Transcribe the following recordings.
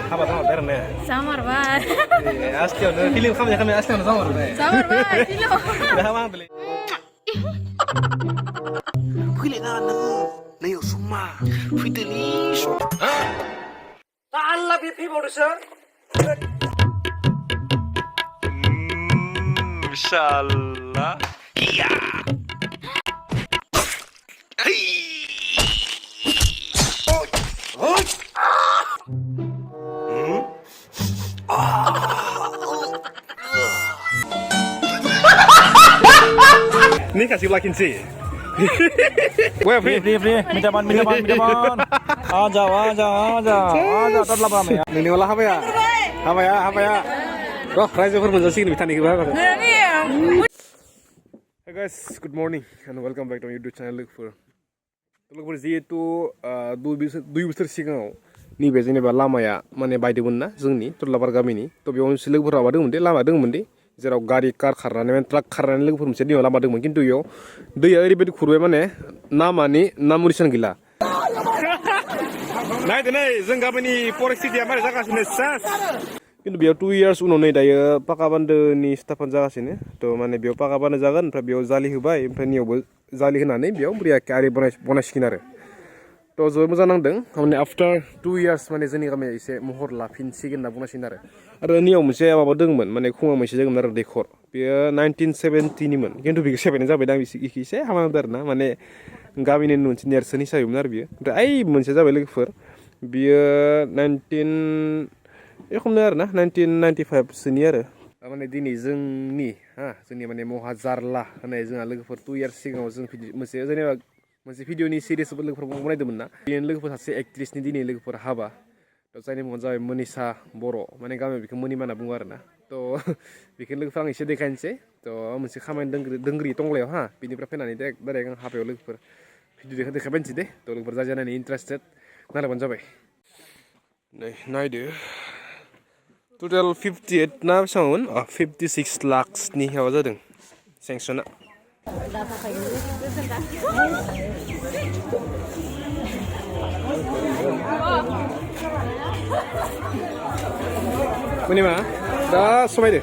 Apa sama berne? Samar bar. Asli ono film kami asli ono samar bar. Samar bar, film. Dah mang beli. Kuile na na yo summa. Fidelish. Allah bi borsa. Inshallah. Iya. Ni kasih lakin sih. Weh, free. Minta ban. Aja, tetap lama ya. Ini olah apa ya? Apa ya? Roh, Raisa for menjadi sini bitani kita. Hey guys, good morning and welcome back to my YouTube channel. Look for Z itu 2 बोसोर सिगाङाव नैबे जेनेबा लामाया माने बायदोंमोन ना जोंनि टुलाबार गामिनि थ' बेयाव मोनसे लोगोफोरा माबादोंमोन दे लामा दंमोन दे जेराव गारि कार खारनानै माने ट्राक खारनानै लोगोफोर मोनसे दैयाव लामा दंमोन खिन्थु बेयाव दैया ओरैबायदि खुरबाय माने नामानि नामुरिसान गैला नायदो नै जों गामिनि परिस्थितिया मारै जागासिनो सेस खिन्थु बेयाव 2 years उनाव नै दायो पाका बान्दोनि स्टाफानो जागासिनो थ' माने बेयाव पाका बान्दो जागोन ओमफ्राय बेयाव जालि होबाय ओमफ्राय नियावबो जालि होनानै बेयाव ब्रियाके आरि बनायसिगोन आरो थ' जोबोद मोजां नांदों माने आफ्टार 2 years माने जोंनि गामिया एसे महर लाफिनसिगोन होनना बुंनांसिगोन आरो नियाव मोनसे माबा दंमोन माने खुङा मोनसे दंमोन आरो दैखर बेयो 1970निमोन खिन्थु बेखौ सेफायनाय जाबाय दां बेखौ एसे हामा मोनदों आरो ना माने गामिनि मोनसे नेरसोन हिसाबैमोन आरो बियो ओमफ्राय मोनसे जाबाय लोगोफोर बियो 19 आरो ना 1995सोनि आरो माने दिनै जोंनि माने महाजारला होननाय जोंहा लोगोफोर 2 years सिगाङाव जों मोनसे जेनेबा मोनसे भिडिअनि सिरिसबो लोगोफोर बनायदोंमोन ना बेनि लोगोफोर सासे एक्ट्रेसनि दिनै लोगोफोर हाबा थ' जायनि मुङानो जाबाय मनिसा बर' माने गामियाव बेखौ मनिमा होनना बुङो आरो ना थ' बेखौनो लोगोफोर आं एसे देखायनोसै थ' मोनसे खामानि दोंग्रि टंलायाव बिनिफ्राय फैनानै डाइरेक्ट आं हाबायाव लोगोफोर भिडिअ देखायबायनोसै दे थ' लोगोफोर जाय नायनो इन्टारेस्टेड नायलाबानो जाबाय नै नायदो टटेल 58 ना बेसेबांमोन 56 लाखसनि माबा जादों सेंसना Meniमा दा समायदो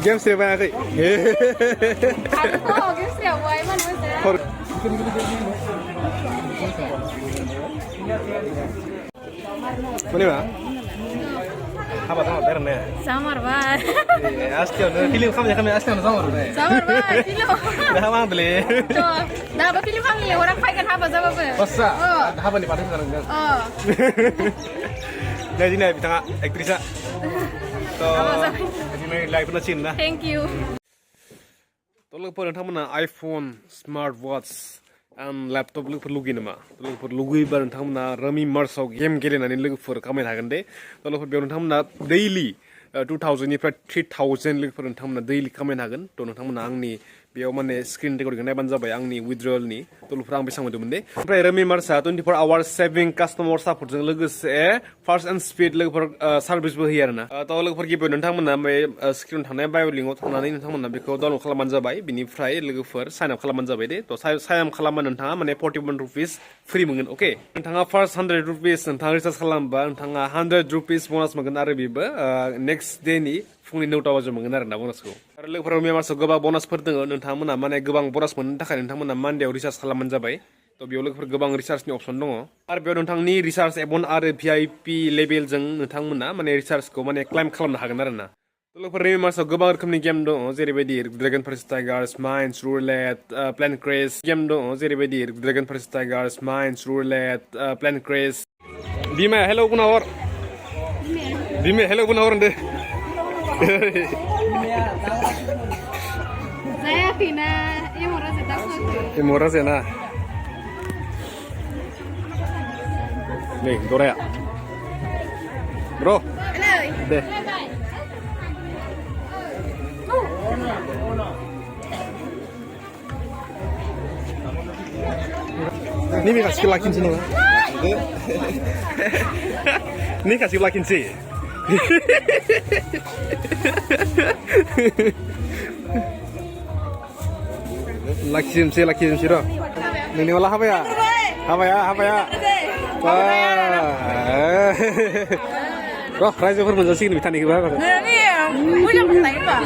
गेम सेबायाखै गेम सेबाय माने Meniमा Apa sama berne? Samar bar. Asli ono film kami asli ono samar bar. Samar bar, film. Dah mang beli. Dah apa film kami orang pakai kan apa sama apa? Masa? Apa nih pada sekarang kan? Oh. Jadi nih bitanga aktrisa. So, ini live na chin na. Thank you. Tolong po nang iPhone, smartwatch, and laptop लोगोफोर लुगैयो नामा लोगोफोर लुगैयोबा नोंथांमोना रमि मार्सआव game गेलेनानै लोगोफोर खामायनो हागोन दे लोगोफोर बेयाव नोंथांमोना दैलि 2000 निफ्राय 3000 लोगोफोर नोंथांमोना दैलि खामायनो हागोन थ' नोंथांमोना आंनि बेयाव माने स्क्रिन रेकर्डिंखौ नायबानो जाबाय आंनि विथड्रयेलनि थ' लोगोफोर आं बेसेबां मोनदोंमोन दे ओमफ्राय रमि मार्सआ 24 hours सेभिं कास्टमार सापर्टजों लोगोसे फास्ट एन्ड स्पिड लोगोफोर सार्भिसबो होयो आरोना थ' लोगोफोर गिबियाव नोंथांमोना बे स्क्रिन थानाय बाय' लिंकआव थांनानै नोंथांमोना बेखौ डाउनलड खालामबानो जाबाय बिनिफ्राय लोगोफोर साइन आप खालामबानो जाबाय दे थ' साइन आप खालामबा नोंथाङा माने 41 रुपिस फ्रि मोनगोन अके नोंथाङा फार्स्ट 100 रुपिस नोंथाङा रिचार्ज खालामबा नोंथाङा 100 रुपिस बनास मोनगोन आरो बेबो नेक्स्ट डेनि फुंनि 9 बाजियाव मोनगोन आरो ना बनासखौ आरो लोगोफोर मेम्बार्सआव गोबां बनासफोर दङ नोंथांमोना माने गोबां बनास मोननो थाखाय नोंथांमोना मान्डेआव रिचार्ज खालामबानो जाबाय थ' बेयाव लोगोफोर गोबां रिचार्जनि अपसन दङ आरो बेयाव नोंथांनि रिचार्ज एबन आरो VIP लेभेलजों नोंथांमोना माने रिचार्जखौ माने क्लाइम खालामनो हागोन आरो ना लोगोफोर मेम्बार्सआव गोबां रोखोमनि गेम दङ जेरैबायदि dragon forest tigers mines roulette plane crash game दङ जेरैबायदि dragon forest tigers mines roulette plane crash बिमाया हेलौ बुंना हर बिमाया हेलौ बुंना हर होनदो Zayatina, Imora na. Nih, Korea. Bro. Deh. Ini kasih lakin sini, Mas. Ini kasih lakin sih. Laki sim sih roh. Ini olah apa ya? Roh, raizofोर मोनजासिगोन बिथांनिखौबो हाबाखौ Ini punya petai pak.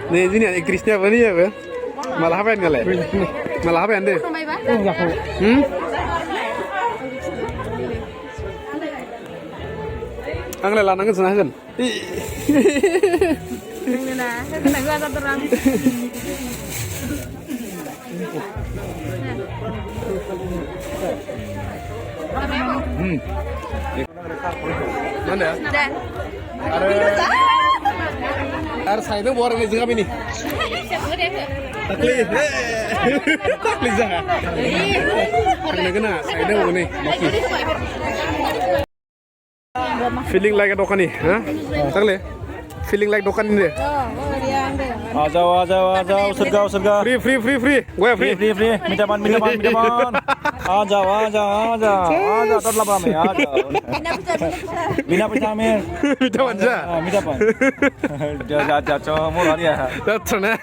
Nih sini Actresnya apa nih ya, Bang? Malah apa enggak, Le? Malah apa ande? Sampai pak. Ang le lanang sana kan. Ini nah, kena gua satu orang. Mana ya? Dan. Ada saya itu borang ini kami nih. Takli. Takli jah. Kena saya itu ini. Feeling like dokan nih, hah? Takli. Feeling like dokan ini deh. आ जाओ सरगा Free. Gue free. Free मीठा पान आ जाओ टोटला बा में आ जाओ बिना पैसा में Minta manja. मीठा पान जा मोर आ रिया That's right.